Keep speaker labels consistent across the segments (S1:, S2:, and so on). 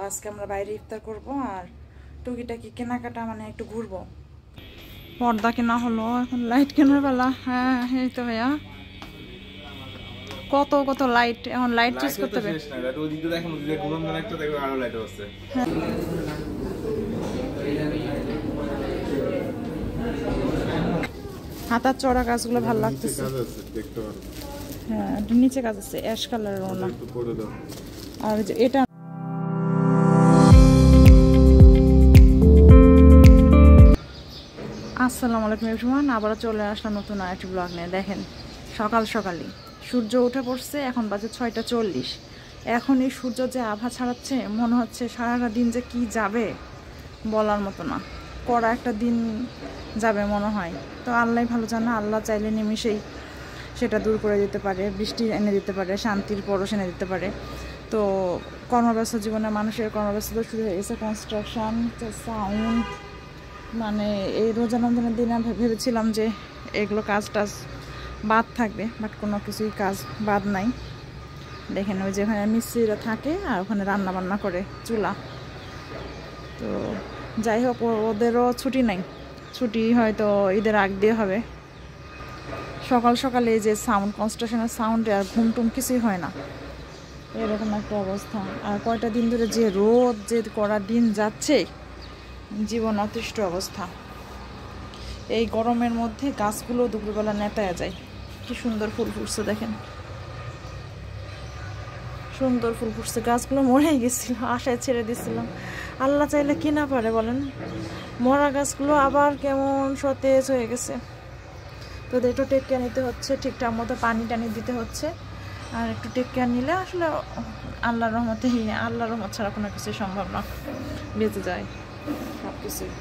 S1: আজকে আমরা বাইরে ইফতার করব আর টুকিটাকি কেনাকাটা মানে একটু ঘুরবো। পর্দা কেনা হলো, এখন লাইট কেনার বেলা। হ্যাঁ এই তো ভাইয়া, কত কত লাইট, এখন লাইট চুজ করতে হবে। হাতার চড়া গাছগুলো ভালো লাগতেছে। হ্যাঁ নিচে কাজ আছে, অ্যাশ কালারের ওনা। আর এটা আসসালামু আলাইকুম এভরিওয়ান, আবারও চলে আসলাম নতুন আরেকটি ব্লগ নিয়ে। দেখেন সকাল সকালই সূর্য উঠে পড়ছে, এখন বাজে 6টা 40। এখন এই সূর্য যে আভা ছাড়াচ্ছে, মনে হচ্ছে সারাটা দিন যে কি যাবে বলার মতো না, কড়া একটা দিন যাবে মনে হয়। তো আল্লাহ ভালো জানা, আল্লাহ চাইলে নিমিষেই সেটা দূর করে দিতে পারে, বৃষ্টি এনে দিতে পারে, শান্তির পরশ এনে দিতে পারে। তো কর্মব্যস্ত জীবনে মানুষের কর্মব্যস্ততা শুরু হয়ে গেছে, কনস্ট্রাকশন, সাউন্ড, মানে এই রোজা রমজানের দিনে ভেবেছিলাম যে এগুলো কাজ টাজ বাদ থাকবে, বাট কোনো কিছুই কাজ বাদ নাই। দেখেন ওই যেখানে মিস্ত্রিরা থাকে আর ওখানে রান্না বান্না করে চুলা। তো যাই হোক, ওদেরও ছুটি নাই, ছুটি হয়তো ঈদের আগ দিয়ে হবে। সকাল সকালে যে সাউন্ড, কনস্ট্রাকশনের সাউন্ডে আর ঘুম টুম কিছুই হয় না, এরকম একটা অবস্থা। আর কয়টা দিন ধরে যে রোদ, যে কড়া দিন যাচ্ছে, জীবন অতিষ্ঠ অবস্থা। এই গরমের মধ্যে গাছগুলো দুপুরবেলা নেতায়া যায়। কি সুন্দর ফুল ফুটছে দেখেন, সুন্দর ফুল ফুটছে। গাছগুলো মরেই গেছিল, আশায় ছেড়ে দিছিলাম। আল্লাহ চাইলে কি না পারে বলেন, মরা গাছগুলো আবার কেমন সতেজ হয়ে গেছে। তো একটু টেক কেয়ার নিতে হচ্ছে, ঠিকঠাক মতো পানি টানি দিতে হচ্ছে। আর একটু টেক কেয়ার নিলে আসলে আল্লাহর রহমতে, আল্লাহর রহমত ছাড়া কোনো কিছুই সম্ভব না, বেঁচে যায় সব কিছুই।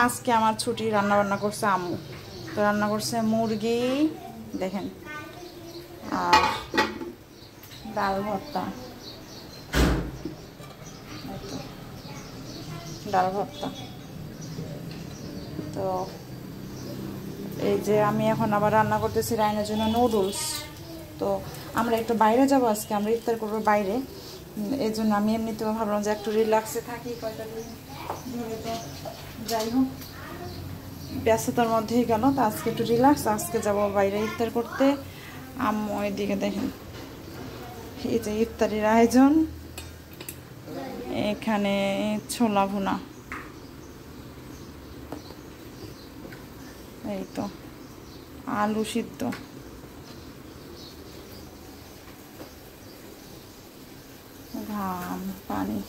S1: আজকে আমার ছুটি, রান্না বান্না করছে আম্মু। তো রান্না করছে মুরগি দেখেন, আর ডাল ভর্তা, ডাল ভর্তা। তো এই যে আমি এখন আবার রান্না করতেছি রায়নের জন্য নুডলস। তো আমরা একটু বাইরে যাব আজকে, আমরা ইফতার করবো বাইরে। এই জন্য আমি এমনিতেও ভাবলাম যে একটু রিল্যাক্সে থাকি কয়টা দিন ধরে। তো যাই হোক, ব্যস্ততার মধ্যেই গেল, তো আজকে একটু রিল্যাক্স। আজকে যাব বাইরে ইফতার করতে। আম্মু এদিকে দেখেন, এই যে ইফতারির আয়োজন, এখানে ছোলা ভুনা, এই তো আলু সিদ্ধ, ঘাম পানি।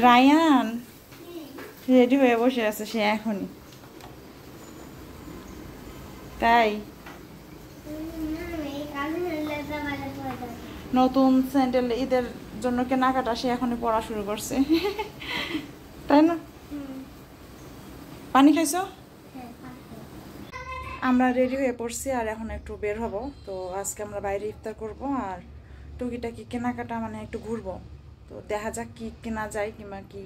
S1: রায়ান রেডি হয়ে বসে আছে, সে এখনই। তাই নতুন স্যান্ডেল ঈদের জন্য কেনাকাটা, সে এখনই পড়া শুরু করছে। তাই না? পানি খাইছো? আমরা রেডি হয়ে পড়ছি আর এখন একটু বের হব। তো আজকে আমরা বাইরে ইফতার করব আর টুকিটাকি কেনাকাটা মানে একটু ঘুরবো। তো দেখা যাক কি কেনা যায়, কিংবা কি।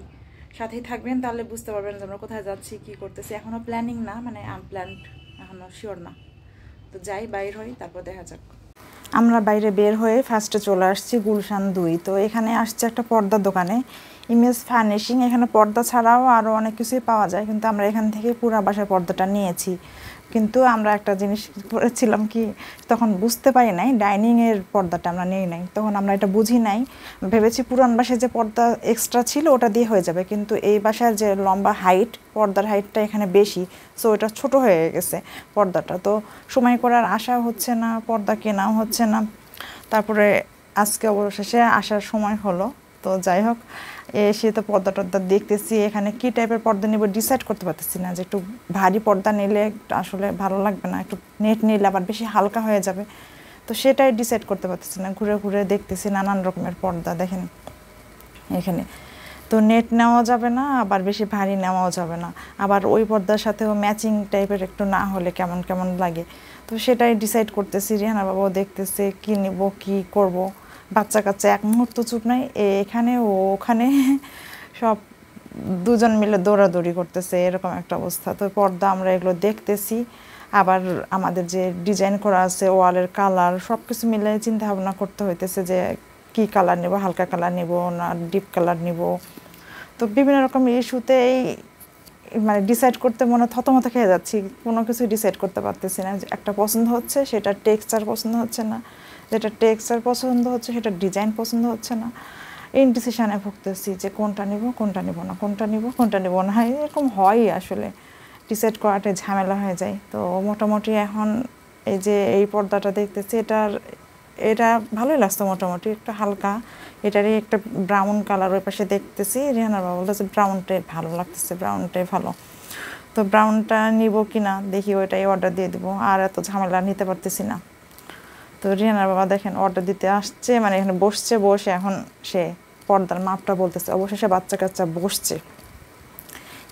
S1: সাথেই থাকবেন, তাহলে বুঝতে পারবেন যে আমরা কোথায় যাচ্ছি, কি করতেছি। এখনো প্ল্যানিং না, মানে আনপ্ল্যান্ড, এখনো শিওর না। তো যাই, বাইর হই, তারপর দেখা যাক। আমরা বাইরে বের হয়ে ফার্স্টে চলে আসছি গুলশান 2। তো এখানে আসছে একটা পর্দার দোকানে, ইমেজ ফার্নিশিং। এখানে পর্দা ছাড়াও আরও অনেক কিছুই পাওয়া যায়, কিন্তু আমরা এখান থেকে পুরা বাসার পর্দাটা নিয়েছি। কিন্তু আমরা একটা জিনিস করেছিলাম কি, তখন বুঝতে পারি নাই ডাইনিংয়ের পর্দাটা আমরা নিই নাই, তখন আমরা এটা বুঝি নাই। ভেবেছি পুরান বাসায় যে পর্দা এক্সট্রা ছিল ওটা দিয়ে হয়ে যাবে, কিন্তু এই বাসার যে লম্বা হাইট, পর্দার হাইটটা এখানে বেশি, সো এটা ছোট হয়ে গেছে পর্দাটা। তো সময় করার আশা হচ্ছে না, পর্দা কেনাও হচ্ছে না। তারপরে আজকে অবশেষে আসার সময় হলো। তো যাই হোক, এসে তো পর্দা টর্দা দেখতেছি, এখানে কী টাইপের পর্দা নেব ডিসাইড করতে পারতেছি না। যে একটু ভারী পর্দা নিলে আসলে ভালো লাগবে না, একটু নেট নিলে আবার বেশি হালকা হয়ে যাবে। তো সেটাই ডিসাইড করতে পারতেছি না। ঘুরে ঘুরে দেখতেছি নানান রকমের পর্দা দেখেন এখানে। তো নেট নেওয়া যাবে না, আবার বেশি ভারী নেওয়াও যাবে না, আবার ওই পর্দার সাথেও ম্যাচিং টাইপের একটু না হলে কেমন কেমন লাগে। তো সেটাই ডিসাইড করতেছি। রিহানা বাবাও দেখতেছে কী নেব, কী করব। বাচ্চা কাচ্চা এক মুহূর্ত চুপ নাই, এখানে ও ওখানে, সব দুজন মিলে দৌড়াদৌড়ি করতেছে, এরকম একটা অবস্থা। তো পর্দা আমরা এগুলো দেখতেছি। আবার আমাদের যে ডিজাইন করা আছে ওয়ালের কালার সব কিছু মিলে চিন্তা ভাবনা করতে হইতেছে যে কি কালার নেব, হালকা কালার নেব না ডিপ কালার নেব। তো বিভিন্ন রকম ইস্যুতে মানে ডিসাইড করতে মনে থতমত খেয়ে যাচ্ছি, কোনো কিছু ডিসাইড করতে পারতেছি না। একটা পছন্দ হচ্ছে সেটা টেক্সচার পছন্দ হচ্ছে না, যেটা টেক্সচার পছন্দ হচ্ছে সেটা ডিজাইন পছন্দ হচ্ছে না। ইনডিসিশনে ভুগতেছি যে কোনটা নিব কোনটা নিব না, কোনটা নিব কোনটা নিব না, এরকম হয়ই আসলে, ডিসাইড করাটাই ঝামেলা হয়ে যায়। তো মোটামুটি এখন এই যে এই পর্দাটা দেখতেছি এটা ভালোই লাগছে, মোটামুটি একটা হালকা, এটারই একটা ব্রাউন কালার ওই পাশে দেখতেছি। রেহানার বাবা বলতেছে ব্রাউনটাই ভালো লাগতেছে, ব্রাউনটাই ভালো। তো ব্রাউনটা নিব কিনা দেখি, ওইটাই অর্ডার দিয়ে দিব, আর এত ঝামেলা নিতে পারতেছি না। তো রিহানার বাবা দেখেন অর্ডার দিতে আসছে, মানে এখানে বসছে, বসে এখন সে পর্দার মাপটা বলতেছে। অবশেষে বাচ্চা কাচ্চা বসছে,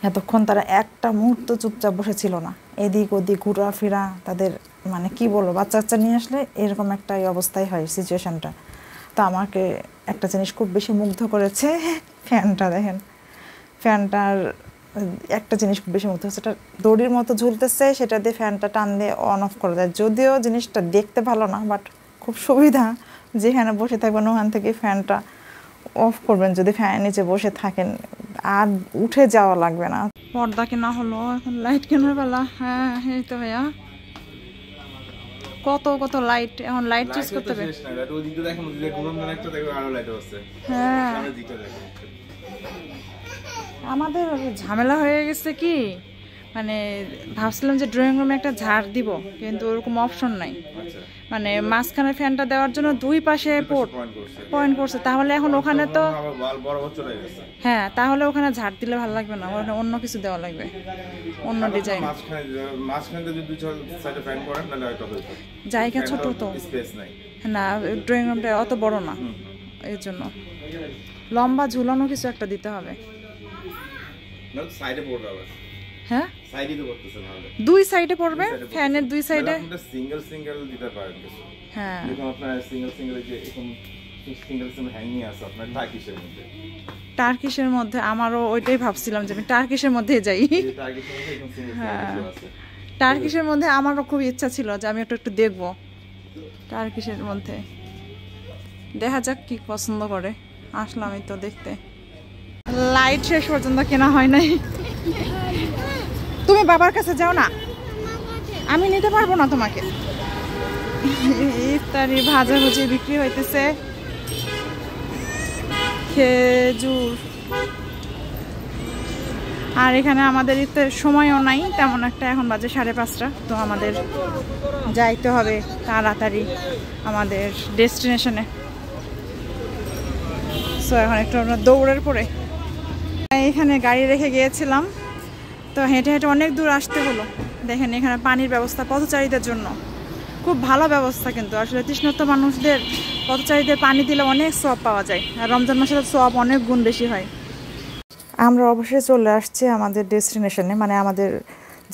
S1: এতক্ষণ তারা একটা মুহূর্ত চুপচাপ বসেছিল না, এদিক ওদিক ঘোরাফেরা, তাদের মানে কি বলবো, বাচ্চা কাচ্চা নিয়ে আসলে এরকম একটা অবস্থাই হয় সিচুয়েশানটা। তো আমাকে একটা জিনিস খুব বেশি মুগ্ধ করেছে, ফ্যানটা দেখেন, ফ্যানটার একটা জিনিস খুব বেশি মুগ্ধ হচ্ছে, সেটা দড়ির মতো ঝুলতেছে, সেটা দিয়ে ফ্যানটা টান দিয়ে অন অফ করে দেয়। যদিও জিনিসটা দেখতে ভালো না, বাট খুব সুবিধা, যেখানে বসে থাকবেন ওখান থেকে ফ্যানটা অফ করবেন যদি ফ্যানের নিচে বসে থাকেন, আর উঠে যাওয়া লাগবে না। পর্দা কেনা হলো, এখন লাইট কেনার বেলা। হ্যাঁ এই তো ভাইয়া, কত কত লাইট, এখন লাইট চুজ করতে হবে। হ্যাঁ আমাদের ঝামেলা হয়ে গেছে কি, মানে ভাবছিলাম যে ড্রয়িং রুমে একটা ঝাড় দিব, কিন্তু ওরকম অপশন নাই। মানে মাঝখানে ফ্যানটা দেওয়ার জন্য দুই পাশে পয়েন্ট করছে, তাহলে এখন ওখানে তো হ্যাঁ, তাহলে ওখানে ঝাড় দিলে ভালো লাগবে না, ওখানে অন্য কিছু দেওয়া লাগবে, অন্য ডিজাইন। জায়গা ছোট তো না, ড্রয়িং রুমটা অত বড় না, এর জন্য লম্বা ঝুলানো কিছু একটা দিতে হবে। হ্যাঁ দুই সাইডে পড়বে, ফ্যানের দুই সাইডে
S2: সিঙ্গেল সিঙ্গেল দিতে পারেন কিছু। হ্যাঁ দেখুন আপনার সিঙ্গেল সিঙ্গেল যে এরকম সিঙ্গেল সিঙ্গেল হ্যাঙ্গিং আছে আপনার টার্কিশের মধ্যে।
S1: টার্কিশের মধ্যে আমারও ওইটাই ভাবছিলাম যে আমি টার্কিশের মধ্যে যাই। হ্যাঁ টার্কিশের মধ্যে আমারও খুব ইচ্ছা ছিল যে আমি একটু দেখবো টার্কিশের মধ্যে, দেখা যাক কি পছন্দ করে। আসলাম এই তো দেখতে, লাইট শেষ পর্যন্ত কেনা হয় নাই। তুমি বাবার কাছে যাও না, আমি নিতে পারবো না তোমাকে। ইফতারি ভাজাভুজি বিক্রি হইতেছে, খেজুর, আর এখানে আমাদের ইফতারের সময়ও নাই তেমন একটা, এখন বাজে 5:30। তো আমাদের যাইতে হবে তাড়াতাড়ি আমাদের ডেস্টিনেশনে। সো এখন একটু আমরা দৌড়ের পরে, এখানে গাড়ি রেখে গিয়েছিলাম, তো হেঁটে হেঁটে অনেক দূর আসতে হলো। দেখেন এখানে পানির ব্যবস্থা পথচারীদের জন্য খুব ভালো ব্যবস্থা, কিন্তু আসলে তৃষ্ণার্ত মানুষদের পথচারীদের পানি দিলে অনেক সওয়াব পাওয়া যায়, আর রমজান মাসে সওয়াব অনেক গুণ বেশি হয়। আমরা অবশ্যই চলে আসছি আমাদের ডেস্টিনেশনে, মানে আমাদের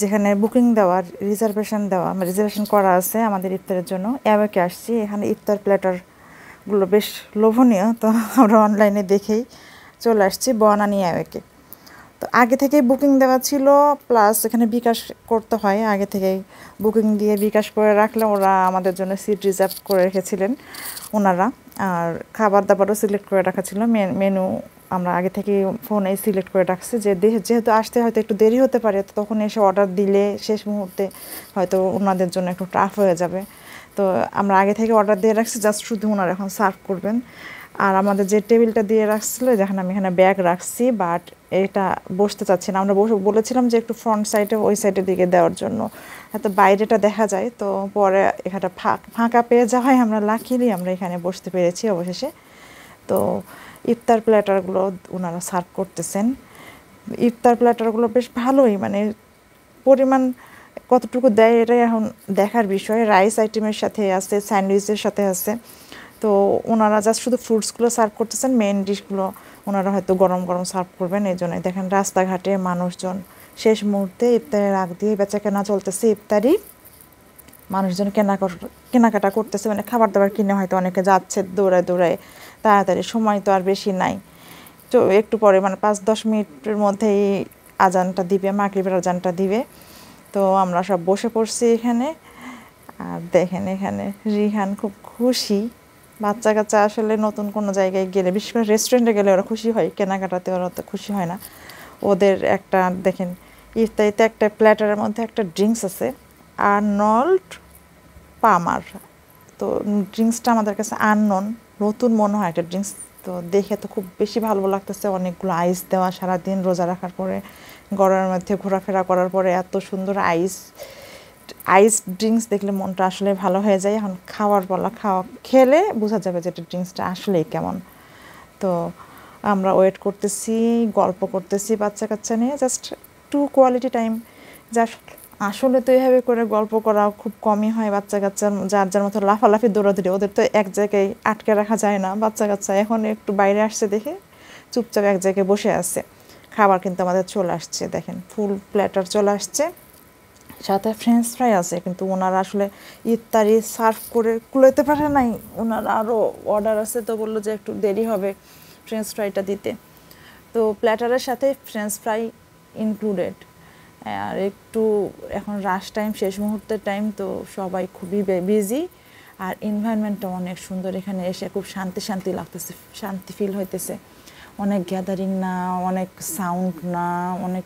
S1: যেখানে বুকিং দেওয়ার রিজার্ভেশন করা আছে আমাদের ইফতারের জন্য, অ্যাওয়েকে আসছি। এখানে ইফতার প্ল্যাটারগুলো বেশ লোভনীয়, তো আমরা অনলাইনে দেখেই চলে আসছি বনানী অ্যাওয়েকে। তো আগে থেকেই বুকিং দেওয়া ছিল, প্লাস এখানে বিকাশ করতে হয়, আগে থেকেই বুকিং দিয়ে বিকাশ করে রাখলে ওরা আমাদের জন্য সিট রিজার্ভ করে রেখেছিলেন ওনারা, আর খাবার দাবারও সিলেক্ট করে রাখা ছিল। মেনু আমরা আগে থেকে ফোনে সিলেক্ট করে রাখছি, যে যেহেতু আসতে হয়তো একটু দেরি হতে পারে, তো তখন এসে অর্ডার দিলে শেষ মুহূর্তে হয়তো ওনাদের জন্য একটু টাফ হয়ে যাবে। তো আমরা আগে থেকে অর্ডার দিয়ে রাখছি, জাস্ট শুধু ওনারা এখন সার্ভ করবেন। আর আমাদের যে টেবিলটা দিয়ে রাখছিল, যেখানে আমি এখানে ব্যাগ রাখছি, বাট এটা বসতে চাচ্ছি না। আমরা বলেছিলাম যে একটু ফ্রন্ট সাইডে ওই সাইডের দিকে দেওয়ার জন্য, এত বাইরেটা দেখা যায়। তো পরে এখানটা ফাঁকা পেয়ে যাওয়ায় আমরা লাকিলি আমরা এখানে বসতে পেরেছি অবশেষে। তো ইফতার প্ল্যাটারগুলো ওনারা সার্ভ করতেছেন। ইফতার প্ল্যাটারগুলো বেশ ভালোই, মানে পরিমাণ কতটুকু দেয় এটাই এখন দেখার বিষয়। রাইস আইটেমের সাথে আছে, স্যান্ডউইচের সাথে আছে। তো ওনারা জাস্ট শুধু ফ্রুটসগুলো সার্ভ করতেছেন, মেন ডিশগুলো ওনারা হয়তো গরম গরম সার্ভ করবেন। এই জন্যই দেখেন রাস্তাঘাটে মানুষজন শেষ মুহূর্তে ইফতারের আগ দিয়ে বেচা কেনা চলতেছে, ইফতারি মানুষজন কেনাকাটা করতেছে, মানে খাবার দাবার কিনে হয়তো অনেকে যাচ্ছে দৌড়ায় দৌড়ায়, তাড়াতাড়ি, সময় তো আর বেশি নাই। তো একটু পরে মানে 5-10 মিনিটের মধ্যেই আজানটা দিবে, মাগরিবের আজানটা দিবে। তো আমরা সব বসে পড়ছি এখানে। আর দেখেন এখানে রিহান খুব খুশি। বাচ্চা কাচ্চা আসলে নতুন কোনো জায়গায় গেলে, বিশেষ করে রেস্টুরেন্টে গেলে ওরা খুশি হয়, কেনাকাটাতে ওরা তো খুশি হয় না। ওদের একটা দেখেন ইফতারিতে একটা প্ল্যাটারের মধ্যে একটা ড্রিঙ্কস আছে, আর্নল্ড পামার। তো ড্রিঙ্কসটা আমাদের কাছে আননোন, নতুন মনে হয় একটা ড্রিঙ্কস। তো দেখে তো খুব বেশি ভালো লাগতেছে। অনেকগুলো আইস দেওয়া, সারাদিন রোজা রাখার পরে গরমের মধ্যে ঘোরাফেরা করার পরে এত সুন্দর আইস ড্রিঙ্কস দেখলে মনটা আসলে ভালো হয়ে যায়। এখন খাওয়ার পালা, খেলে বোঝা যাবে যে এটা ড্রিঙ্কসটা আসলেই কেমন। তো আমরা ওয়েট করতেছি, গল্প করতেছি বাচ্চা কাচ্চা নিয়ে, জাস্ট টু কোয়ালিটি টাইম। যা আসলে তো এভাবে করে গল্প করা খুব কমই হয়। বাচ্চা কাচ্চার যার যার মতো লাফালাফি দৌড়াদৌড়ি, ওদের তো এক জায়গায় আটকে রাখা যায় না। বাচ্চা কাচ্চা এখন একটু বাইরে আসছে দেখে চুপচাপ এক জায়গায় বসে আছে। খাবার কিন্তু আমাদের চলে আসছে, দেখেন ফুল প্ল্যাটার চলে আসছে, সাথে ফ্রেঞ্চ ফ্রাই আছে। কিন্তু ওনারা আসলে ইফতারি সার্ভ করে কুলাইতে পারে নাই, ওনার আরও অর্ডার আছে। তো বললো যে একটু দেরি হবে ফ্রেঞ্চ ফ্রাইটা দিতে। তো প্ল্যাটারের সাথে ফ্রেঞ্চ ফ্রাই ইনক্লুডেড। আর একটু এখন রাশ টাইম, শেষ মুহূর্তের টাইম, তো সবাই খুবই বিজি। আর এনভায়রনমেন্টটা অনেক সুন্দর, এখানে এসে খুব শান্তি লাগতেছে, শান্তি ফিল হইতেছে। অনেক গ্যাদারিং না, অনেক সাউন্ড না, অনেক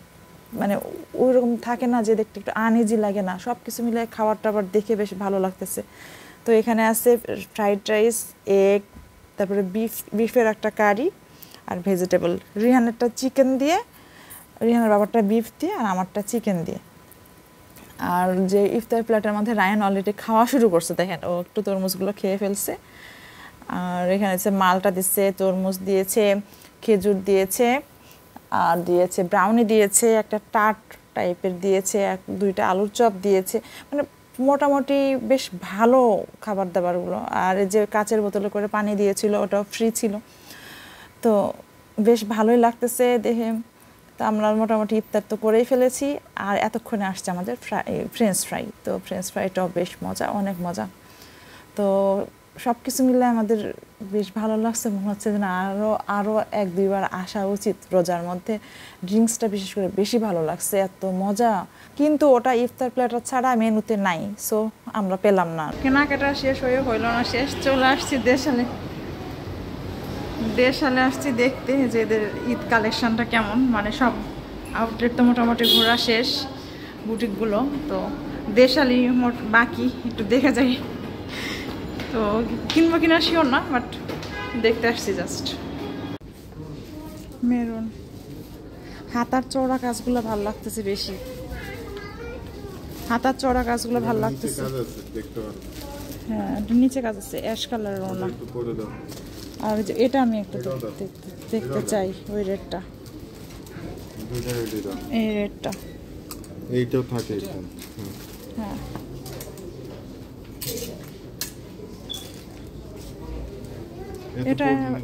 S1: মানে ওই রকম থাকে না যে দেখতে একটু আনইজি লাগে না। সব কিছু মিলে খাবার টাবার দেখে বেশ ভালো লাগতেছে। তো এখানে আছে ফ্রাইড রাইস, এগ, তারপরে বিফের একটা কারি আর ভেজিটেবল। রিহানেরটা চিকেন দিয়ে, রিহানের বাবারটা বিফ দিয়ে, আর আমারটা চিকেন দিয়ে। আর যে ইফতার প্লেটের মধ্যে রায়ান অলরেডি খাওয়া শুরু করছে, দেখেন ও একটু তরমুজগুলো খেয়ে ফেলছে। আর এখানে হচ্ছে মালটা দিচ্ছে, তরমুজ দিয়েছে, খেজুর দিয়েছে, আর দিয়েছে ব্রাউনি দিয়েছে, একটা টার্ট টাইপের দিয়েছে, দুইটা আলুর চপ দিয়েছে। মানে মোটামুটি বেশ ভালো খাবার দাবারগুলো। আর যে কাচের বোতলে করে পানি দিয়েছিল ওটাও ফ্রি ছিল। তো বেশ ভালোই লাগতেছে দেখে। তো আমরা মোটামুটি ইফতার তো করেই ফেলেছি। আর এতক্ষণে আসছে আমাদের ফ্রেঞ্চ ফ্রাই। তো ফ্রেঞ্চ ফ্রাইটাও বেশ মজা, অনেক মজা। তো সব কিছু মিলে আমাদের বেশ ভালো লাগছে। মনে হচ্ছে যে না, আরও 1-2বার আসা উচিত রোজার মধ্যে। ড্রিঙ্কসটা বিশেষ করে বেশি ভালো লাগছে, এত মজা। কিন্তু ওটা ইফতার প্লেটার ছাড়া মেনুতে নাই, সো আমরা পেলাম না। কেনাকাটা শেষ হয়ে হইল না শেষ। চলে আসছি দেশালে আসছি দেখতে যে এদের ঈদ কালেকশনটা কেমন। মানে সব আউটলেট তো মোটামুটি ঘোরা শেষ, বুটিকগুলো। তো দেশালি বাকি, একটু দেখে যাই। তো কিনবো কিনা শিওর না, বাট দেখতে আসছি জাস্ট। মেরুন হাতার চওড়া কাজগুলো ভালো লাগতেছে বেশি, হাতার চওড়া কাজগুলো ভালো লাগতেছে। হ্যাঁ, নিচে কাজ আছে, অ্যাশ কালারের ওনা। আর এটা আমি একটু দেখতে চাই, ওই রেটটা, এই রেটটা,
S2: এইটাও থাকে।
S1: হ্যাঁ,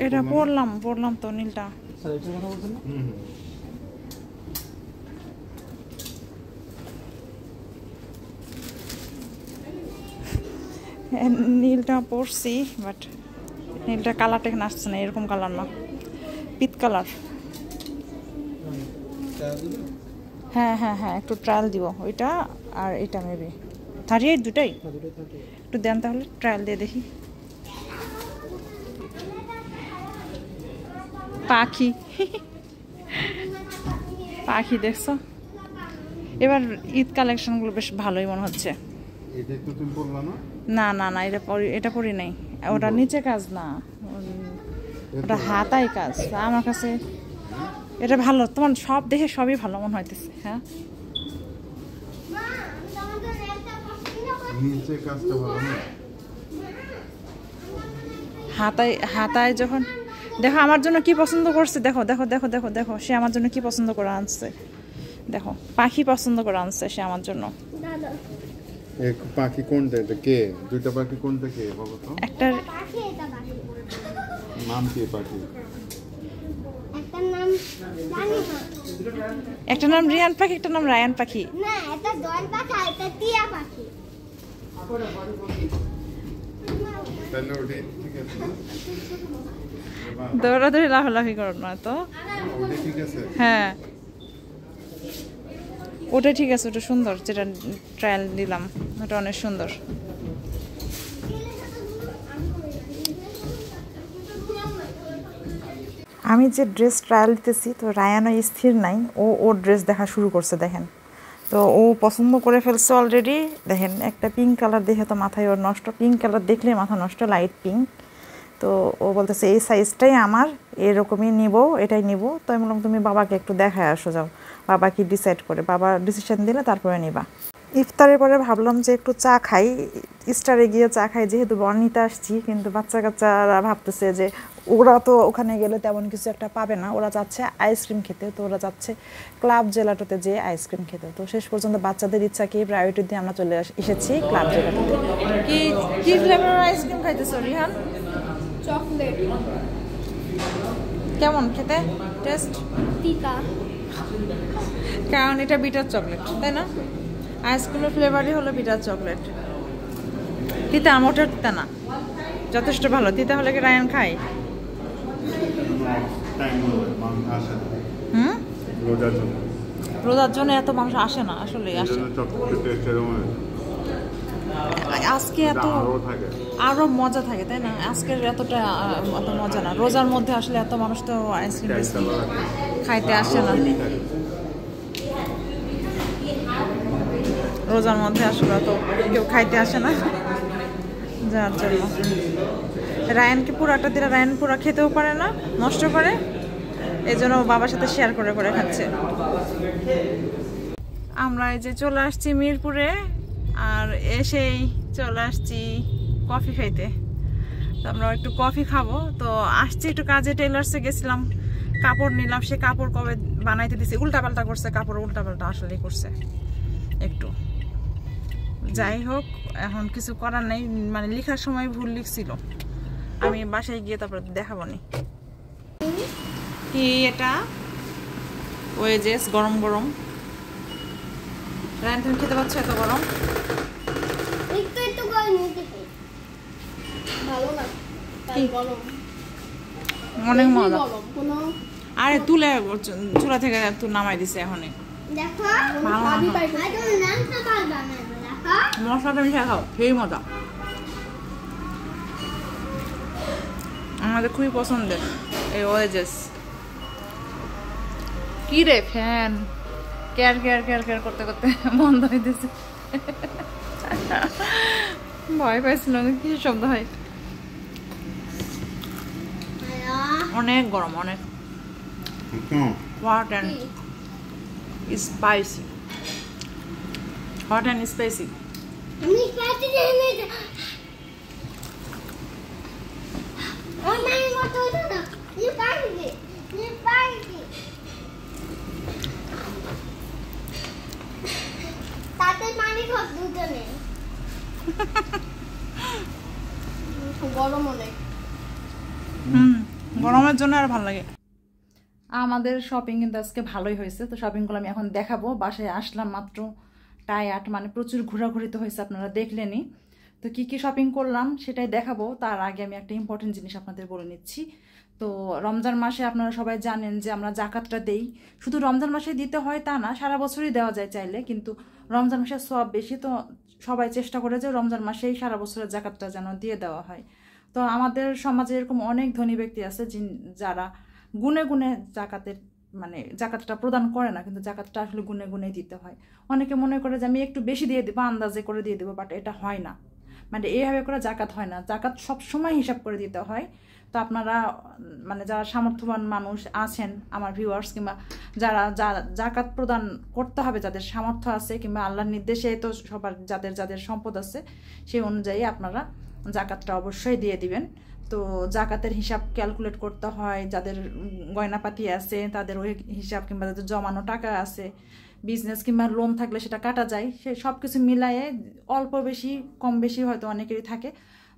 S1: এটা পড়লাম তো নীলটা। নীলটা পড়ছি, বাট নীলটা কালারটা এখানে আসছে না, এরকম কালার না, পিত কালার। হ্যাঁ হ্যাঁ হ্যাঁ, একটু ট্রায়াল দিব ওইটা আর এটা মেবি 38 দুটাই একটু দেন তাহলে, ট্রায়াল দিয়ে দেখি। পাখি পাখি দেখছো? এবার ঈদ কালেকশনগুলো বেশ ভালোই মনে হচ্ছে। না না না, এটা পরি নাই, ওটা নিচে কাজ না, ওটা হাতায় কাজ। আমার কাছে এটা ভালো, তোমার সব দেখে সবই ভালো মনে হইতেছে। হ্যাঁ, হাতায় যখন দেখো আমার জন্য কি পছন্দ করছে, দেখো দেখো দেখো দেখো দেখো, সে আমার জন্য কি পছন্দ করে আনছে, দেখো পাখি পছন্দ করে আনছে সে আমার জন্য।
S2: পাখি কোনটা? এটা কে? দুইটা পাখি কোনটা কে বলো তো?
S1: একটা
S2: নাম কি পাখি?
S1: একটা নাম রিয়ান পাখি, একটা নাম রায়ান পাখি।
S3: না, এটা দল পাখি, এটা টিয়া পাখি।
S2: তাহলে ওটা ঠিক আছে,
S1: দৌড়াদৌড়ি লাফালাফি করো না তো।
S2: ওটা ঠিক আছে।
S1: হ্যাঁ, ওটা ঠিক আছে, ওটা সুন্দর, যেটা ট্রায়াল দিলাম ওটা অনেক সুন্দর। আমি যে ড্রেস ট্রায়াল দিতেছি তো রায়ানও স্থির নাই, ওর ড্রেস দেখা শুরু করছে দেখেন। তো ও পছন্দ করে ফেলছে অলরেডি। দেখেন একটা পিঙ্ক কালার দেখে তো মাথায় ওর নষ্ট, পিঙ্ক কালার দেখলে মাথা নষ্ট, লাইট পিঙ্ক। তো ও বলতেছে এই সাইজটাই আমার, এরকমই নিব, এটাই নিব। তো আমি বললাম তুমি বাবাকে একটু দেখায় আসো, যাও বাবা কি ডিসাইড করে, বাবা ডিসিশন দিলে তারপরে নিবা। ইফতারের পরে ভাবলাম যে একটু চা খাই, স্টারে গিয়ে চা খাই, যেহেতু বর্ণিতে আসছি। কিন্তু বাচ্চা কাচ্চারা ভাবতেছে যে ওরা তো ওখানে গেলে তেমন কিছু একটা পাবে না, ওরা যাচ্ছে আইসক্রিম খেতে। তো ওরা যাচ্ছে ক্লাব জেলাটোতে যেয়ে আইসক্রিম খেতে। তো শেষ পর্যন্ত বাচ্চাদের ইচ্ছাকে প্রায়োরিটি দিয়ে আমরা চলে এসেছি ক্লাব জেলাটোতে। কি কি ফ্লেভারের আইসক্রিম খাইতেছো রিহান?
S3: চকলেট।
S1: কেমন খেতে টেস্ট?
S3: তিতা।
S1: কারণ এটা বিটার চকলেট, তাই না? আইসক্রিমের ফ্লেভারই হলো বিটার চকলেট। তিতা মোটেও তিতা না, যথেষ্ট ভালো। তিতা হলে কি রায়ান খায়? হুম, রোজার জন্য এত মাংস আসে না, আসলে আসে। আজকে এত আরো মজা থাকে, তাই না? আজকের এতটা এত মজা না। রোজার মধ্যে আসলে এত মানুষ তো আইসক্রিম খাইতে আসে না। রোজার মধ্যে আসলে তো কেউ খাইতে আসে না, যার জন্য রায়ানকে পুরাটা দিলে রায়ান পুরা খেতেও পারে না, নষ্ট করে। এই জন্য বাবার সাথে শেয়ার করে করে খাচ্ছে। আমরা এই যে চলে আসছি মিরপুরে, আর এসেই চলে আসছি কফি খাইতে। তো আমরা একটু কফি খাবো। তো আসছি একটু কাজে, টেলার্সে গেছিলাম, কাপড় নিলাম। সে কাপড় কবে বানাইতে দিছি, উল্টাপাল্টা করছে কাপড়, উল্টাপাল্টা আসলেই করছে একটু। যাই হোক, এখন কিছু করার নেই, মানে লেখার সময় ভুল লিখছিল। আমি বাসায় গিয়ে তারপর দেখাবো নি। কি এটা? ওয়েজেস গরম গরম। রায়ান তুমি খেতে পাচ্ছ এত গরম?
S3: একটু একটু গরম নিতে ভালো না, তাই গরম
S1: অনেক মজা।
S3: কোনো
S1: আরে তুলে চুলা থেকে তুই নামাই দিছে এখনই।
S3: দেখো ভাবি পাইছো না, তুমি নামতে পারবা না। দেখো
S1: মশলাটা মিশিয়ে খাও, সেই মজা। আমাদের খুবই পছন্দের এই ওয়েজেস। কি রে fan care care care care করতে করতে বন্ধ হয়ে দিয়েছে। ভয় পাইছিল কি শব্দ হয়। অনেক গরম, অনেক hot and spicy. Hot and spicy.
S3: আমি খাইতে যাইনি। আমার মতো না, নি পাইছি, নি পাইছি। তাতে পানি খাও দুজনে। গরম অনেক।
S1: গরমের জন্য আর ভালো লাগে। আমাদের শপিং কিন্তু আজকে ভালোই হয়েছে। তো শপিংগুলো আমি এখন দেখাবো। বাসায় আসলাম মাত্র টায়ার্ড, মানে প্রচুর ঘোরাঘুরি তো হয়েছে, আপনারা দেখলেনই। তো কি কি শপিং করলাম সেটাই দেখাবো। তার আগে আমি একটা ইম্পর্টেন্ট জিনিস আপনাদের বলে নিচ্ছি। তো রমজান মাসে আপনারা সবাই জানেন যে আমরা জাকাতটা দেই। শুধু রমজান মাসে দিতে হয় তা না, সারা বছরই দেওয়া যায় চাইলে, কিন্তু রমজান মাসে সওয়াব বেশি। তো সবাই চেষ্টা করে যে রমজান মাসেই সারা বছরের জাকাতটা যেন দিয়ে দেওয়া হয়। তো আমাদের সমাজে এরকম অনেক ধনী ব্যক্তি আছে যারা গুনে গুনে জাকাতের মানে জাকাতটা প্রদান করে না, কিন্তু জাকাতটা আসলে গুনে গুনে দিতে হয়। অনেকে মনে করে যে আমি একটু বেশি দিয়ে দেবো, আন্দাজে করে দিয়ে দেবো, বাট এটা হয় না। মানে এইভাবে করে জাকাত হয় না, জাকাত সবসময় হিসাব করে দিতে হয়। তো আপনারা মানে যারা সামর্থ্যবান মানুষ আছেন আমার ভিউয়ার্স, কিংবা যারা জাকাত প্রদান করতে হবে, যাদের সামর্থ্য আছে, কিংবা আল্লাহর নির্দেশে তো সবার যাদের যাদের সম্পদ আছে সেই অনুযায়ী আপনারা জাকাতটা অবশ্যই দিয়ে দিবেন। তো জাকাতের হিসাব ক্যালকুলেট করতে হয়, যাদের গয়নাপাতি আছে তাদের ওই হিসাব, কিংবা যাদের জমানো টাকা আছে, বিজনেস কিংবা লোন থাকলে সেটা কাটা যায়, সে সব কিছু মিলায়ে অল্প বেশি কম বেশি হয়তো অনেকেরই থাকে।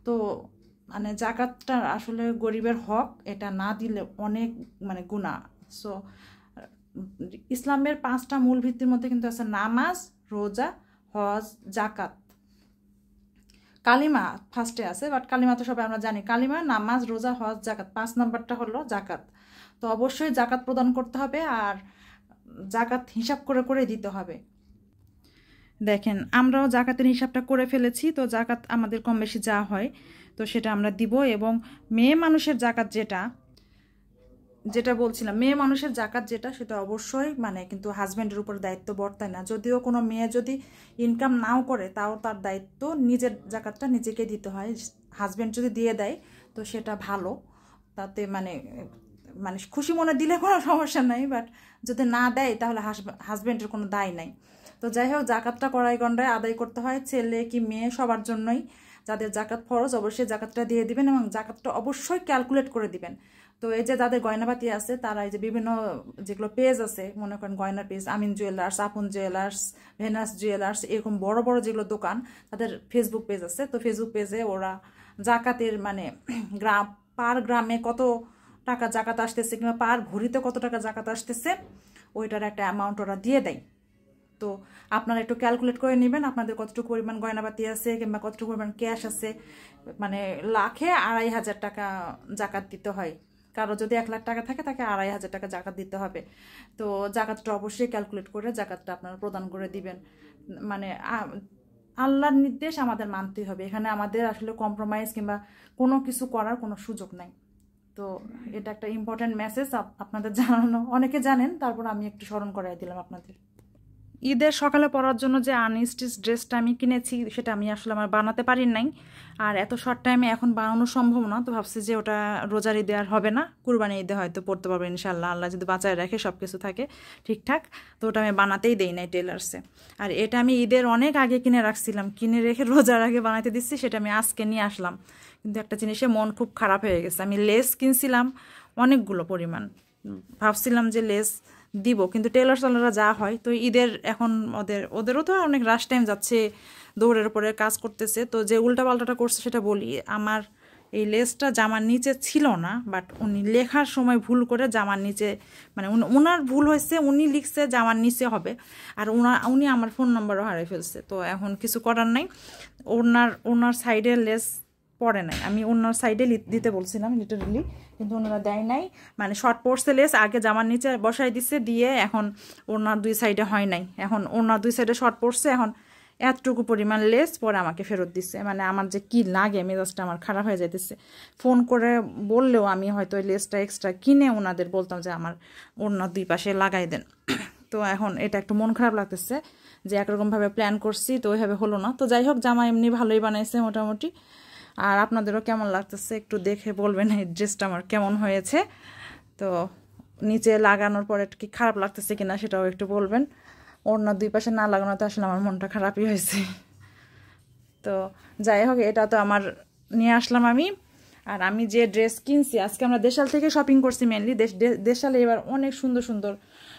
S1: তো মানে জাকাতটা আসলে গরিবের হক, এটা না দিলে অনেক মানে গুনাহ। সো ইসলামের 5টা মূল ভিত্তির মধ্যে কিন্তু আছে নামাজ, রোজা, হজ, জাকাত। কালিমা ফার্স্টে আছে, বাট কালিমা তো সবাই আমরা জানি। কালিমা, নামাজ, রোজা, হজ, জাকাত, 5 নাম্বারটা হলো জাকাত। তো অবশ্যই জাকাত প্রদান করতে হবে, আর জাকাত হিসাব করে করে দিতে হবে। দেখেন আমরাও জাকাতের হিসাবটা করে ফেলেছি, তো জাকাত আমাদের কম বেশি যা হয় তো সেটা আমরা দিব। এবং মেয়ে মানুষের জাকাত যেটা বলছিলাম, মেয়ে মানুষের জাকাত যেটা, সেটা অবশ্যই মানে কিন্তু হাজব্যান্ডের উপর দায়িত্ব বর্তায় না। যদিও কোনো মেয়ে যদি ইনকাম নাও করে তাও তার দায়িত্ব নিজের জাকাতটা নিজেকে দিতে হয়। হাজব্যান্ড যদি দিয়ে দেয় তো সেটা ভালো, তাতে মানে খুশি মনে দিলে কোনো সমস্যা নাই, বাট যদি না দেয় তাহলে হাজব্যান্ডের কোনো দায় নাই। তো যাই হোক, জাকাতটা কড়াই গন্ডায় আদায় করতে হয়, ছেলে কি মেয়ে সবার জন্যই। যাদের জাকাত ফরজ অবশ্যই জাকাতটা দিয়ে দিবেন এবং জাকাতটা অবশ্যই ক্যালকুলেট করে দিবেন। তো এই যে যাদের গয়নাবাতি আছে তারা এই যে বিভিন্ন যেগুলো পেজ আছে, মনে করেন গয়নার পেজ, আমিন জুয়েলার্স, আপন জুয়েলার্স, ভেনাস জুয়েলার্স, এরকম বড় বড় যেগুলো দোকান তাদের ফেসবুক পেজ আছে। তো ফেসবুক পেজে ওরা জাকাতের মানে পার গ্রামে কত টাকা জাকাত আসতেছে কিংবা পার ভরিতে কত টাকা জাকাত আসতেছে ওইটার একটা অ্যামাউন্ট ওরা দিয়ে দেয়। তো আপনারা একটু ক্যালকুলেট করে নেবেন আপনাদের কতটুকু পরিমাণ গয়নাবাতি আছে কিংবা কতটুকু পরিমাণ ক্যাশ আছে। মানে লাখে 2,500 টাকা জাকাত দিতে হয়, কারো যদি 1 লাখ টাকা থাকে তাকে 2,500 টাকা জাকাত দিতে হবে। তো জাকাতটা অবশ্যই ক্যালকুলেট করে জাকাতটা আপনারা প্রদান করে দিবেন। মানে আল্লাহর নির্দেশ আমাদের মানতেই হবে, এখানে আমাদের আসলে কম্প্রোমাইজ কিংবা কোনো কিছু করার কোনো সুযোগ নাই। তো এটা একটা ইম্পর্ট্যান্ট মেসেজ আপনাদের জানানো, অনেকে জানেন, তারপর আমি একটু স্মরণ করাই দিলাম আপনাদের। ঈদের সকালে পরার জন্য যে আনস্টিচ ড্রেসটা আমি কিনেছি সেটা আমি আসলে আমার বানাতে পারি নাই, আর এত শর্ট টাইমে এখন বানানো সম্ভব না। তো ভাবছি যে ওটা রোজার ঈদে আর হবে না, কুরবানি ঈদে হয়তো পড়তে পারবো ইনশাল্লাহ, আল্লাহ যদি বাঁচায় রাখে সব কিছু থাকে ঠিকঠাক। তো ওটা আমি বানাতেই দেই নাই টেলার্সে। আর এটা আমি ঈদের অনেক আগে কিনে রাখছিলাম, কিনে রেখে রোজার আগে বানাতে দিচ্ছি, সেটা আমি আজকে নিয়ে আসলাম। কিন্তু একটা জিনিসে মন খুব খারাপ হয়ে গেছে। আমি লেস কিনছিলাম অনেকগুলো পরিমাণ, ভাবছিলাম যে লেস দিব, কিন্তু টেলার সালাররা যা হয়। তো ঈদের এখন ওদেরও তো অনেক রাশ টাইম যাচ্ছে, দৌড়ের উপরে কাজ করতেছে। তো যে উল্টাপাল্টাটা করছে সেটা বলি, আমার এই লেসটা জামার নিচে ছিল না, বাট উনি লেখার সময় ভুল করে জামার নিচে, মানে ওনার ভুল হয়েছে, উনি লিখছে জামার নিচে হবে, আর উনি আমার ফোন নাম্বারও হারিয়ে ফেলছে। তো এখন কিছু করার নাই, ওনার সাইডের লেস পরে নাই, আমি ওনার সাইডে দিতে বলছিলাম লিটারেলি, কিন্তু ওনারা দেয় নাই। মানে শর্ট পড়ছে লেস, আগে জামার নিচে বসাই দিচ্ছে, দিয়ে এখন ওনার 2 সাইডে হয় নাই, এখন ওনার 2 সাইডে শর্ট পড়ছে, এখন এতটুকু পরিমাণ লেস পরে আমাকে ফেরত দিচ্ছে। মানে আমার যে কি লাগে, মেজাজটা আমার খারাপ হয়ে যাইতেছে। ফোন করে বললেও আমি হয়তো ওই লেসটা এক্সট্রা কিনে ওনাদের বলতাম যে আমার ওনার 2 পাশে লাগাই দেন। তো এখন এটা একটু মন খারাপ লাগতেছে যে একরকমভাবে প্ল্যান করছি তো ওইভাবে হলো না। তো যাই হোক, জামা এমনি ভালোই বানাইছে মোটামুটি। আর আপনাদেরও কেমন লাগতেছে একটু দেখে বলবেন এই ড্রেসটা আমার কেমন হয়েছে। তো নিচে লাগানোর পরে কি খারাপ লাগতেছে কিনা সেটাও একটু বলবেন। ওড়নার 2 পাশে না লাগানোতে আসলে আমার মনটা খারাপই হয়েছে। তো যাই হোক, এটা তো আমার নিয়ে আসলাম আমি। আর আমি যে ড্রেস কিনছি, আজকে আমরা দেশাল থেকে শপিং করছি মেনলি। দেশালে এবার অনেক সুন্দর সুন্দর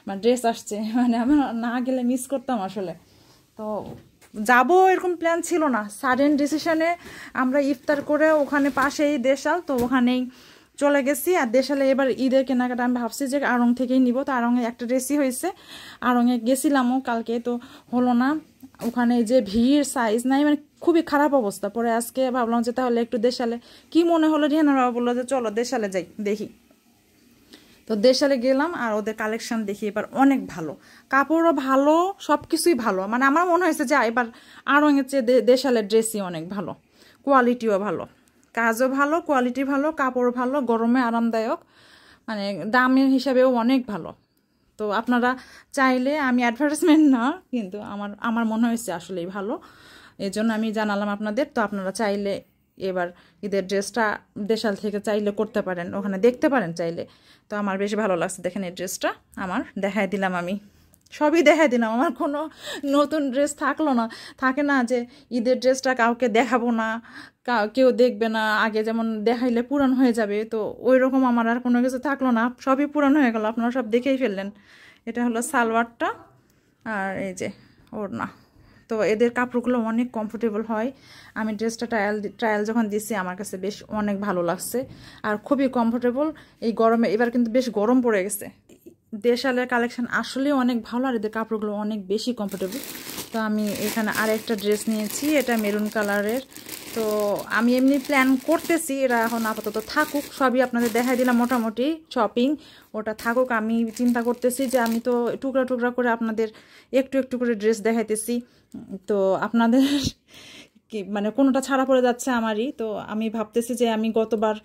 S1: মানে ড্রেস আসছে, মানে আমরা না গেলে মিস করতাম আসলে। তো যাবো এরকম প্ল্যান ছিল না, সাডেন ডিসিশনে আমরা ইফতার করে ওখানে পাশেই দেশাল, তো ওখানেই চলে গেছি। আর দেশালে এবার ঈদের কেনাকাটা আমি ভাবছি যে আড়ং থেকেই নিব। তো আড়ংয়ে একটা ড্রেসই হয়েছে, আড়ংয়ে গেছিলামও কালকে, তো হলো না। ওখানে যে ভিড়, সাইজ নাই, মানে খুবই খারাপ অবস্থা। পরে আজকে ভাবলাম যে তাহলে একটু দেশালে, কি মনে হলো রিহানার বাবা বললো যে চলো দেশালে যাই দেখি। তো দেশালে গেলাম আর ওদের কালেকশন দেখি এবার অনেক ভালো, কাপড়ও ভালো, সব কিছুই ভালো। মানে আমার মনে হয়েছে যে এবার আড়ংয়ের চেয়ে দেশালের ড্রেসই অনেক ভালো, কোয়ালিটিও ভালো, কাজও ভালো, কোয়ালিটি ভালো, কাপড় ভালো, গরমে আরামদায়ক, মানে দামের হিসাবেও অনেক ভালো। তো আপনারা চাইলে, আমি অ্যাডভার্টাইজমেন্ট না, কিন্তু আমার মনে হয়েছে আসলেই ভালো, এই জন্য আমি জানালাম আপনাদের। তো আপনারা চাইলে এবার ঈদের ড্রেসটা দেশাল থেকে চাইলে করতে পারেন, ওখানে দেখতে পারেন চাইলে। তো আমার বেশ ভালো লাগছে, দেখেন এই ড্রেসটা আমার দেখাই দিলাম, আমি সবই দেখাই দিলাম। আমার কোনো নতুন ড্রেস থাকলো না, থাকে না যে ঈদের ড্রেসটা কাউকে দেখাবো না, কেউ দেখবে না, আগে যেমন দেখাইলে পুরান হয়ে যাবে, তো ওই রকম আমার আর কোনো কিছু থাকলো না, সবই পুরান হয়ে গেল, আপনারা সব দেখেই ফেললেন। এটা হলো সালোয়ারটা, আর এই যে ওড়না। তো এদের কাপড়গুলো অনেক কমফোর্টেবল হয়। আমি ড্রেসটা ট্রায়াল যখন দিচ্ছি আমার কাছে বেশ অনেক ভালো লাগছে, আর খুবই কমফোর্টেবল এই গরমে। এবার কিন্তু বেশ গরম পড়ে গেছে। দেশালের কালেকশন আসলে অনেক ভালো, আর এদের কাপড়গুলো অনেক বেশি কমফোর্টেবল। তো আমি এখানে আরেকটা ড্রেস নিয়েছি, এটা মেরুন কালারের, তো আমি এমনি প্ল্যান করতেছি, এরা এখন আপাতত থাকুক, সবই আপনাদের দেখাই দিলাম মোটামুটি শপিং, ওটা থাকুক। আমি চিন্তা করতেছি যে আমি তো টুকরা টুকরা করে আপনাদের একটু একটু করে ড্রেস দেখাইতেছি, তো আপনাদের কি মানে কোনোটা ছাড়া পড়ে যাচ্ছে আমারই। তো আমি ভাবতেছি যে আমি গতবার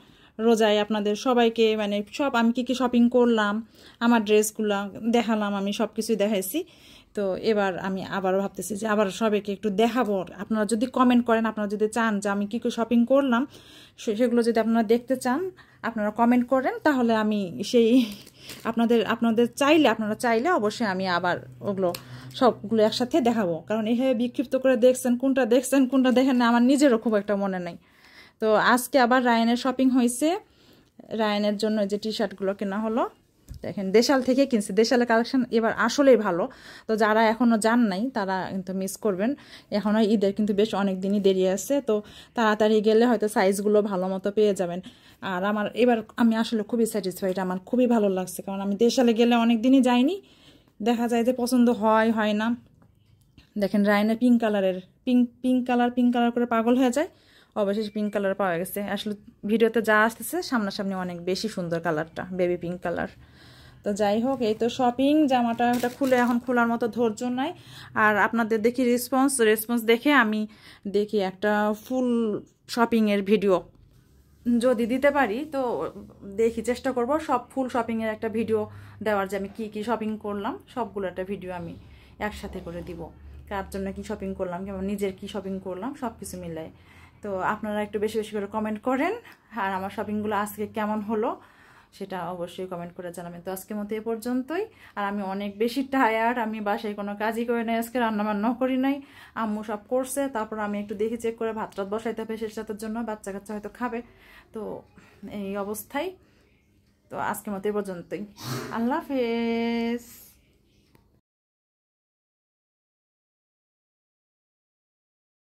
S1: রোজায় আপনাদের সবাইকে মানে সব আমি কি শপিং করলাম, আমার ড্রেসগুলো দেখালাম, আমি সব কিছুই দেখাইছি। তো এবার আমি আবারও ভাবতেছি যে আবার সবাইকে একটু দেখাবো। আপনারা যদি কমেন্ট করেন, আপনারা যদি চান যে আমি কী শপিং করলাম সেগুলো যদি আপনারা দেখতে চান, আপনারা কমেন্ট করেন, তাহলে আমি সেই আপনারা চাইলে অবশ্যই আমি আবার ওগুলো সবগুলো একসাথে দেখাবো। কারণ এইভাবে বিক্ষিপ্ত করে দেখছেন কোনটা দেখেন না, আমার নিজেরও খুব একটা মনে নেই। তো আজকে আবার রায়ানের শপিং হয়েছে, রায়ানের জন্য যে টি শার্টগুলো কেনা হলো, দেখেন দেশাল থেকে কিনছি। দেশালের কালেকশন এবার আসলেই ভালো। তো যারা এখনও যান নাই তারা কিন্তু মিস করবেন, এখনও ঈদের কিন্তু বেশ অনেক দিনই দেরি আছে। তো তাড়াতাড়ি গেলে হয়তো সাইজগুলো ভালো মতো পেয়ে যাবেন। আর এবার আমি আসলে খুবই স্যাটিসফাইড, আমার খুবই ভালো লাগছে। কারণ আমি দেশালে গেলে অনেক দিনই যাইনি, দেখা যায় যে পছন্দ হয় না। দেখেন রায়ানের পিঙ্ক কালারের পিঙ্ক কালার করে পাগল হয়ে যায়, অবশেষে পিঙ্ক কালার পাওয়া গেছে। আসলে ভিডিওতে যা আসতেছে সামনাসামনি অনেক বেশি সুন্দর কালারটা, বেবি পিঙ্ক কালার। তো যাই হোক, এই তো শপিং, জামাটা খুলে এখন খোলার মতো ধৈর্য নাই। আর আপনাদের দেখি রেসপন্স দেখে আমি দেখি একটা ফুল শপিংয়ের ভিডিও যদি দিতে পারি, তো দেখি চেষ্টা করব সব ফুল শপিংয়ের একটা ভিডিও দেওয়ার, যে আমি কি শপিং করলাম সবগুলো একটা ভিডিও আমি একসাথে করে দিব। কার জন্য কি শপিং করলাম, কিংবা নিজের কি শপিং করলাম, সব কিছু মিলায়। তো আপনারা একটু বেশি বেশি করে কমেন্ট করেন, আর আমার শপিংগুলো আজকে কেমন হলো সেটা অবশ্যই কমেন্ট করে জানাবেন। তো আজকের মতো এ পর্যন্তই। আর আমি অনেক বেশি টায়ার্ড, আমি বাসায় কোনো কাজই করে নাই, আজকে রান্নাবান্নাও করি নাই, আম্মু সব করছে। তারপর আমি একটু দেখি চেক করে ভাত টাত বসাইতে হবে শেষ রাতের জন্য, বাচ্চা কাচ্চা হয়তো খাবে। তো এই অবস্থায়, তো আজকের মতো এ পর্যন্তই। আল্লাহ হাফেজ।